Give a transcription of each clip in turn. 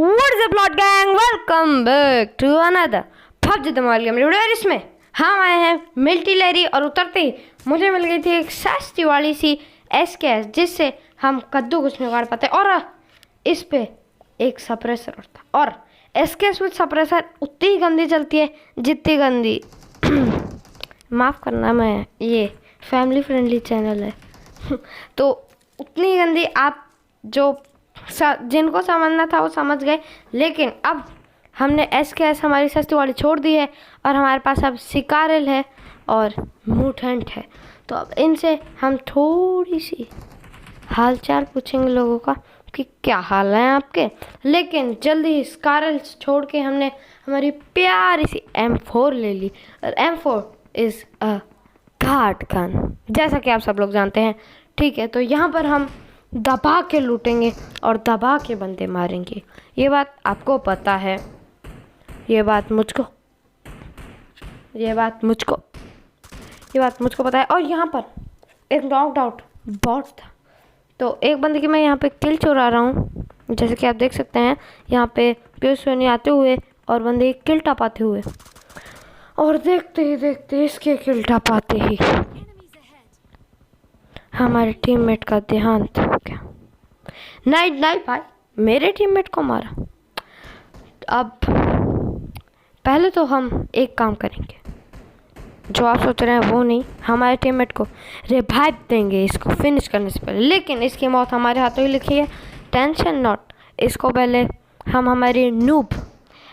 What's up, Plot Gang? Welcome back to another PUBG Dhamaal game video. इसमें हम आए हैं मिल्टी और उतरते ही मुझे मिल गई थी एक सस्ती वाली सी SKS जिससे हम कद्दू कुछ नहीं काट पाते। और इस पे एक सप्रेसर था और SKS विद सप्रेसर उतनी ही गंदी चलती है जितनी गंदी माफ़ करना, मैं ये फैमिली फ्रेंडली चैनल है तो उतनी ही गंदी आप जो जिनको समझना था वो समझ गए। लेकिन अब हमने SKS हमारी सस्ती वाली छोड़ दी है और हमारे पास अब सिकारल है और मुटेंट है। तो अब इनसे हम थोड़ी सी हालचाल पूछेंगे लोगों का कि क्या हाल है आपके। लेकिन जल्दी ही सिकारल छोड़ के हमने हमारी प्यारी सी M4 ले ली और M4 is a guard gun, जैसा कि आप सब लोग जानते हैं। ठीक है, तो यहाँ पर हम दबा के लूटेंगे और दबा के बंदे मारेंगे। ये बात आपको पता है, ये बात मुझको पता है। और यहाँ पर एक नॉकड आउट बॉट था, तो एक बंदे की मैं यहाँ पे किल चुरा रहा हूँ, जैसे कि आप देख सकते हैं यहाँ पे प्यूसनी आते हुए और बंदे किल टपाते हुए। और देखते ही देखते इसके किल टपाते ही हमारे टीममेट का देहांत हो गया। नहीं भाई, मेरे टीममेट को मारा। अब पहले तो हम एक काम करेंगे, जो आप सोच रहे हैं वो नहीं, हमारे टीममेट को रिवाइव देंगे इसको फिनिश करने से पहले। लेकिन इसकी मौत हमारे हाथों ही लिखी है, टेंशन नॉट। इसको पहले हम हमारी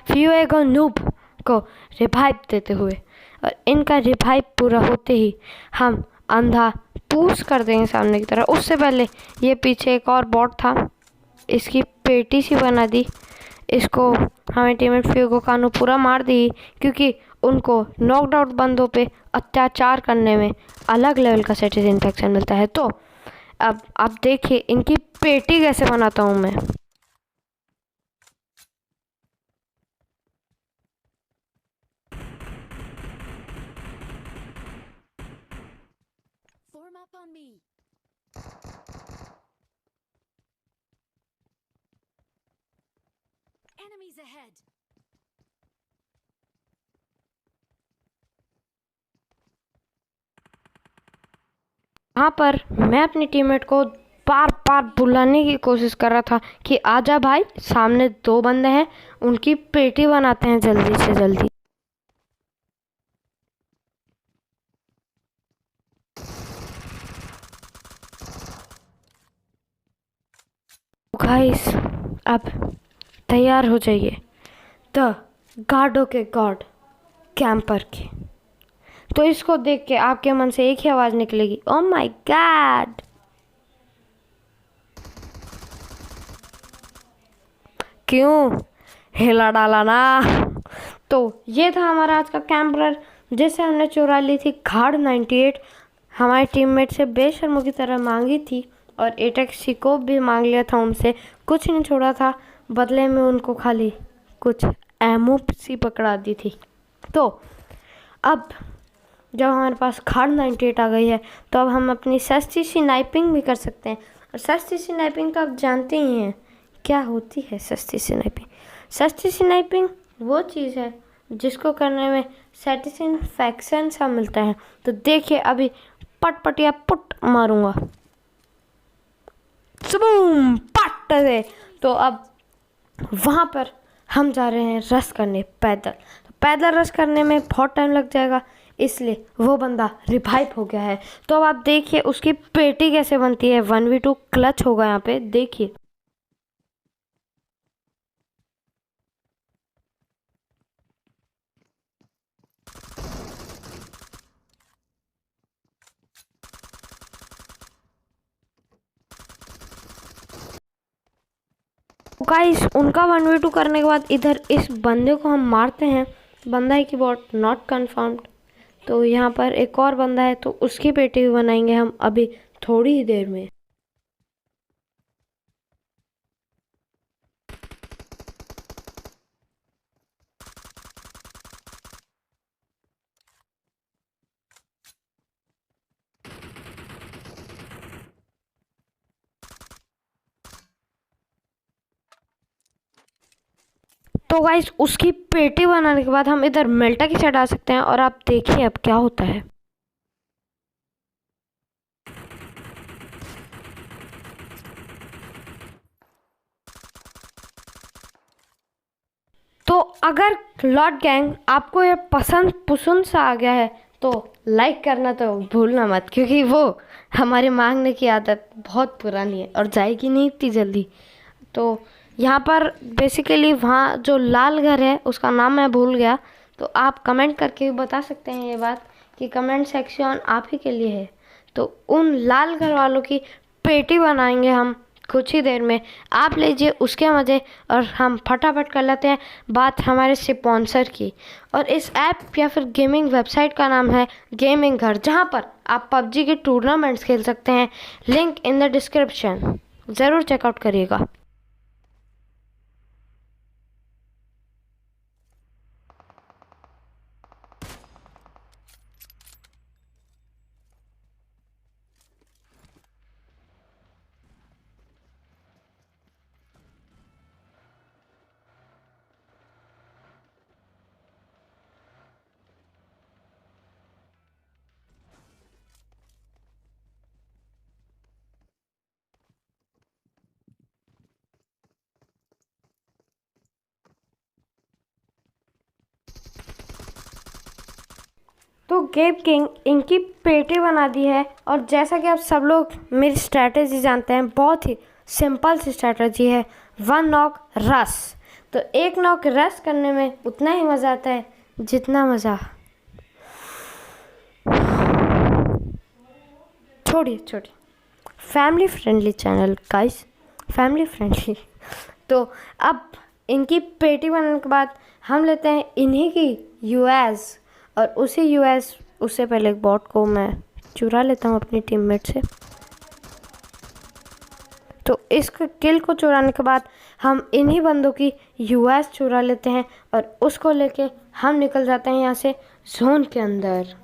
फ्यूएगो नूब को रिवाइव देते हुए और इनका रिवाइव पूरा होते ही हम अंधा पुश कर देंगे सामने की तरफ। उससे पहले ये पीछे एक और बॉट था, इसकी पेटी सी बना दी। इसको हमें टीममेट फ्यूगो कानू पूरा मार दी, क्योंकि उनको नॉकड आउट बंदों पे अत्याचार करने में अलग लेवल का सेटिस्फैक्शन मिलता है। तो अब आप देखिए इनकी पेटी कैसे बनाता हूँ मैं। Enemies ahead. यहाँ पर मैं अपनी टीममेट को बार बार बुलाने की कोशिश कर रहा था कि आजा भाई, सामने दो बंदे हैं, उनकी पेटी बनाते हैं जल्दी से जल्दी। गाइस अब तैयार हो जाइए द गार्डों के गॉड कैंपर के। तो इसको देख के आपके मन से एक ही आवाज़ निकलेगी, ओह माय गॉड। क्यों हिला डाला ना। तो ये था हमारा आज का कैंपर, जिसे हमने चुरा ली थी गार्ड 98। हमारे टीममेट से बेशर्मों की तरह मांगी थी और एटेक्सी को भी मांग लिया था उनसे, कुछ नहीं छोड़ा था। बदले में उनको खाली कुछ एमओ सी पकड़ा दी थी। तो अब जब हमारे पास गार्ड 98 आ गई है तो अब हम अपनी सस्ती सी स्नाइपिंग भी कर सकते हैं। और सस्ती सी स्नाइपिंग तो आप जानते ही हैं क्या होती है। सस्ती स्नाइपिंग वो चीज़ है जिसको करने में सेटिस्फैक्शन सा मिलता है। तो देखिए अभी पटपटिया पुट मारूंगा, सबूम पट से। तो अब वहाँ पर हम जा रहे हैं रश करने पैदल। तो पैदल रश करने में बहुत टाइम लग जाएगा, इसलिए वो बंदा रिवाइव हो गया है। तो अब आप देखिए उसकी पेटी कैसे बनती है। 1v2 क्लच होगा यहाँ पे, देखिए। गाइस उनका 1v2 करने के बाद इधर इस बंदे को हम मारते हैं। बंदा है कि बॉट नॉट कन्फर्म्ड। तो यहाँ पर एक और बंदा है, तो उसकी पेटी भी बनाएंगे हम अभी थोड़ी ही देर में। तो गाइस उसकी पेटी बनाने के बाद हम इधर मेल्टा की साइड आ सकते हैं और आप देखिए अब क्या होता है। तो अगर लॉर्ड गैंग आपको ये पसंद सा आ गया है तो लाइक करना तो भूलना मत, क्योंकि वो हमारे मांगने की आदत बहुत पुरानी है और जाएगी नहीं इतनी जल्दी। तो यहाँ पर बेसिकली वहाँ जो लाल घर है उसका नाम मैं भूल गया, तो आप कमेंट करके भी बता सकते हैं ये बात कि कमेंट सेक्शन आप ही के लिए है। तो उन लाल घर वालों की पेटी बनाएंगे हम कुछ ही देर में, आप लीजिए उसके मज़े। और हम फटाफट कर लेते हैं बात हमारे स्पॉन्सर की। और इस ऐप या फिर गेमिंग वेबसाइट का नाम है गेमिंग घर, जहाँ पर आप पबजी के टूर्नामेंट्स खेल सकते हैं। लिंक इन द डिस्क्रिप्शन, ज़रूर चेकआउट करिएगा। तो गेम किंग इनकी पेटी बना दी है। और जैसा कि आप सब लोग मेरी स्ट्रैटेजी जानते हैं, बहुत ही सिंपल सी स्ट्रैटेजी है, 1 नॉक रश। तो 1 नॉक रश करने में उतना ही मज़ा आता है जितना मज़ा छोड़िए family friendly channel guys, family friendly. तो अब इनकी पेटी बनाने के बाद हम लेते हैं इन्हीं की यूएस, और उसी यूएस उससे पहले एक बॉट को मैं चुरा लेता हूँ अपनी टीममेट से। तो इस किल को चुराने के बाद हम इन्हीं बंदों की यूएस चुरा लेते हैं और उसको लेके हम निकल जाते हैं यहाँ से जोन के अंदर।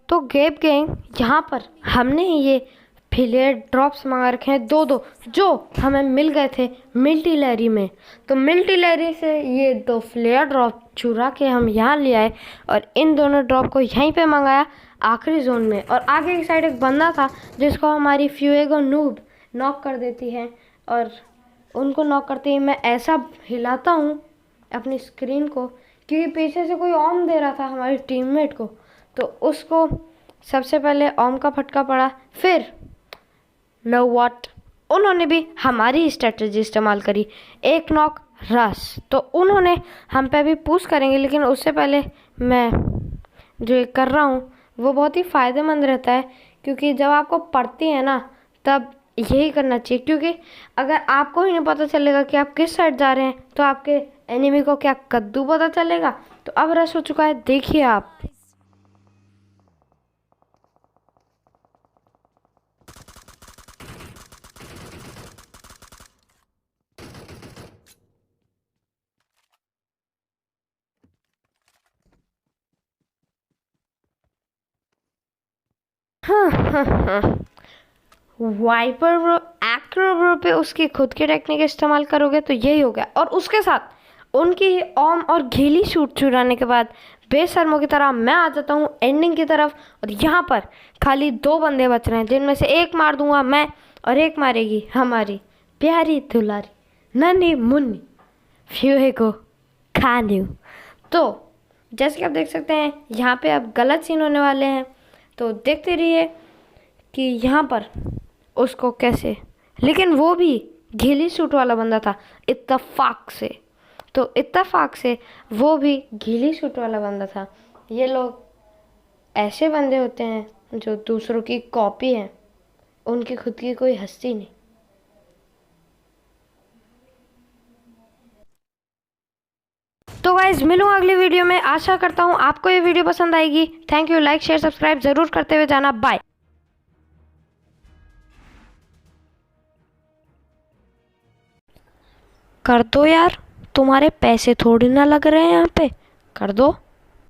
तो गेम गैंग यहाँ पर हमने ये फिलेट ड्रॉप्स मंगा रखे हैं 2-2, जो हमें मिल गए थे मिल्टीलरी में। तो मिल्टीलरी से ये 2 फ्लेयर ड्रॉप चुरा के हम यहाँ ले आए और इन दोनों ड्रॉप को यहीं पे मंगाया आखिरी जोन में। और आगे की साइड एक बंदा था जिसको हमारी फ्यूएगो नूब नॉक कर देती है, और उनको नॉक करते ही मैं ऐसा हिलाता हूँ अपनी स्क्रीन को, क्योंकि पीछे से कोई ऑम दे रहा था हमारी टीममेट को, तो उसको सबसे पहले ऑम का फटका पड़ा। फिर नो व्हाट, उन्होंने भी हमारी स्ट्रेटजी इस्तेमाल करी, 1 नॉक रश। तो उन्होंने हम पे भी पुश करेंगे, लेकिन उससे पहले मैं जो ये कर रहा हूँ वो बहुत ही फ़ायदेमंद रहता है, क्योंकि जब आपको पड़ती है ना तब यही करना चाहिए। क्योंकि अगर आपको ही नहीं पता चलेगा कि आप किस साइड जा रहे हैं तो आपके एनिमी को क्या कद्दू पता चलेगा। तो अब रश हो चुका है, देखिए आप। वाइपर ब्रो, एक्रो ब्रो पे उसकी खुद की टेक्निक इस्तेमाल करोगे तो यही हो गया। और उसके साथ उनकी ऑम और गीली शूट चुराने के बाद बेशर्मों की तरह मैं आ जाता हूँ एंडिंग की तरफ। और यहाँ पर खाली 2 बंदे बच रहे हैं, जिनमें से एक मार दूंगा मैं और एक मारेगी हमारी प्यारी दुलारी नन्ही मुन्नी फ्यूएगो खानू। तो जैसे कि आप देख सकते हैं यहाँ पे अब गलत सीन होने वाले हैं, तो देखते रहिए कि यहाँ पर उसको कैसे, लेकिन वो भी गीली सूट वाला बंदा था इत्तेफाक से। तो इत्तेफाक से वो भी गीली सूट वाला बंदा था। ये लोग ऐसे बंदे होते हैं जो दूसरों की कॉपी हैं, उनकी खुद की कोई हस्ती नहीं। तो गाइज मिलूंगा अगली वीडियो में, आशा करता हूँ आपको ये वीडियो पसंद आएगी। Thank you, like share subscribe जरूर करते हुए जाना, बाय। कर दो यार, तुम्हारे पैसे थोड़ी ना लग रहे हैं यहाँ पे, कर दो।